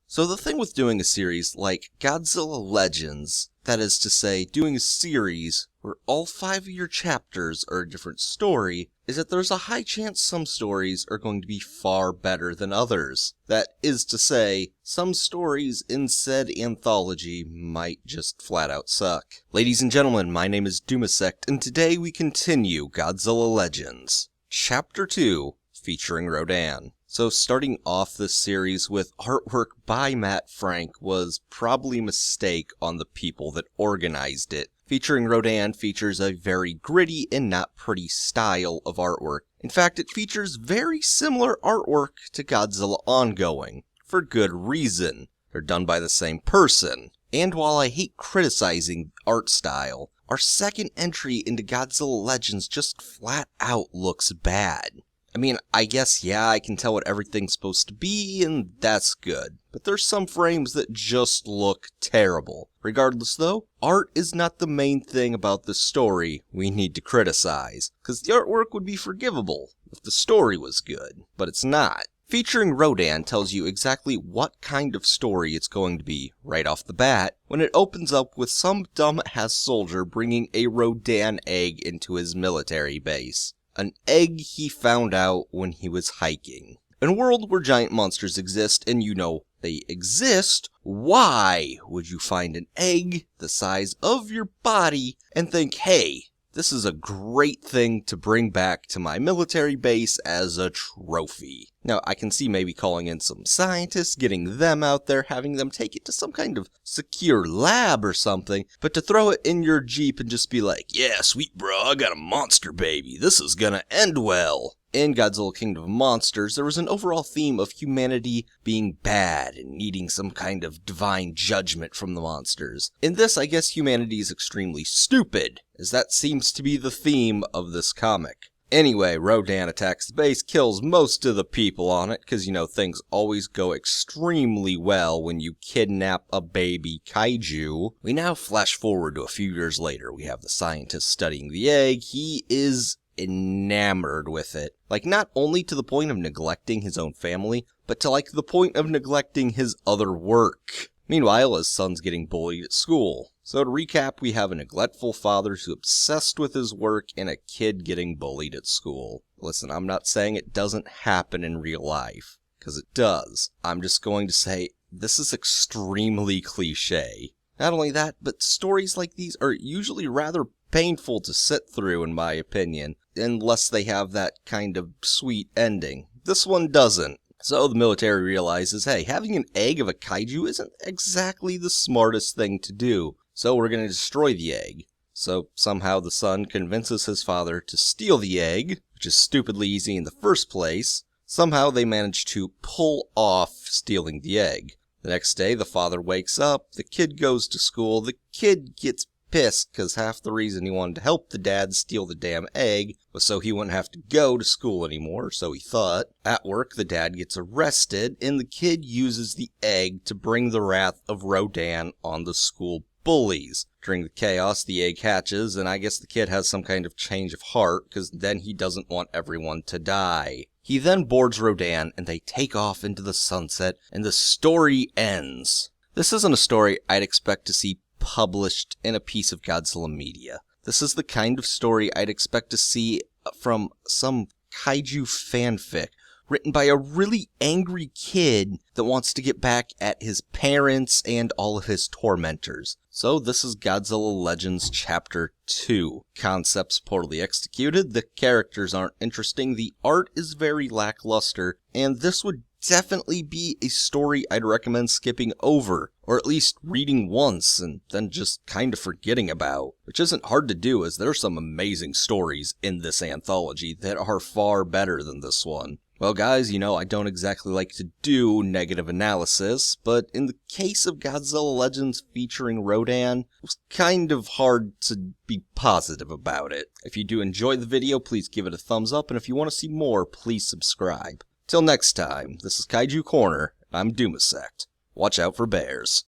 So the thing with doing a series like Godzilla Legends, that is to say, doing a series where all 5 of your chapters are a different story, is that there's a high chance some stories are going to be far better than others. That is to say, some stories in said anthology might just flat out suck. Ladies and gentlemen, my name is Dumasect, and today we continue Godzilla Legends, Chapter 2, featuring Rodan. So starting off this series with artwork by Matt Frank was probably a mistake on the people that organized it. Featuring Rodan features a very gritty and not pretty style of artwork. In fact, it features very similar artwork to Godzilla Ongoing, for good reason. They're done by the same person. And while I hate criticizing art style, our second entry into Godzilla Legends just flat out looks bad. I mean, I guess, yeah, I can tell what everything's supposed to be, and that's good. But there's some frames that just look terrible. Regardless though, art is not the main thing about the story we need to criticize, because the artwork would be forgivable if the story was good, but it's not. Featuring Rodan tells you exactly what kind of story it's going to be right off the bat, when it opens up with some dumbass soldier bringing a Rodan egg into his military base. An egg he found out when he was hiking. In a world where giant monsters exist, and you know they exist, why would you find an egg the size of your body and think, hey, this is a great thing to bring back to my military base as a trophy? Now, I can see maybe calling in some scientists, getting them out there, having them take it to some kind of secure lab or something, but to throw it in your Jeep and just be like, yeah, sweet bro, I got a monster baby, this is gonna end well. In Godzilla Kingdom of Monsters, there was an overall theme of humanity being bad and needing some kind of divine judgment from the monsters. In this, I guess humanity is extremely stupid, as that seems to be the theme of this comic. Anyway, Rodan attacks the base, kills most of the people on it, because, you know, things always go extremely well when you kidnap a baby kaiju. We now flash forward to a few years later. We have the scientist studying the egg. He is enamored with it. Like, not only to the point of neglecting his own family, but to, like, the point of neglecting his other work. Meanwhile, his son's getting bullied at school. So to recap, we have a neglectful father who's obsessed with his work and a kid getting bullied at school. Listen, I'm not saying it doesn't happen in real life, because it does. I'm just going to say this is extremely cliche. Not only that, but stories like these are usually rather painful to sit through, in my opinion, unless they have that kind of sweet ending. This one doesn't. So the military realizes, hey, having an egg of a kaiju isn't exactly the smartest thing to do, so we're going to destroy the egg. So somehow the son convinces his father to steal the egg, which is stupidly easy in the first place. Somehow they manage to pull off stealing the egg. The next day, the father wakes up, the kid goes to school, the kid gets pissed because half the reason he wanted to help the dad steal the damn egg was so he wouldn't have to go to school anymore, so he thought. At work, the dad gets arrested, and the kid uses the egg to bring the wrath of Rodan on the school bullies. During the chaos, the egg hatches, and I guess the kid has some kind of change of heart, because then he doesn't want everyone to die. He then boards Rodan, and they take off into the sunset, and the story ends. This isn't a story I'd expect to see published in a piece of Godzilla media. This is the kind of story I'd expect to see from some kaiju fanfic written by a really angry kid that wants to get back at his parents and all of his tormentors. So this is Godzilla Legends Chapter 2. Concepts poorly executed, the characters aren't interesting, the art is very lackluster, and this would definitely be a story I'd recommend skipping over, or at least reading once and then just kind of forgetting about, which isn't hard to do as there are some amazing stories in this anthology that are far better than this one. Well guys, you know, I don't exactly like to do negative analysis, but in the case of Godzilla Legends featuring Rodan, it was kind of hard to be positive about it. If you do enjoy the video, please give it a thumbs up, and if you want to see more, please subscribe. Till next time, this is Kaiju Corner, I'm Dumasect. Watch out for bears.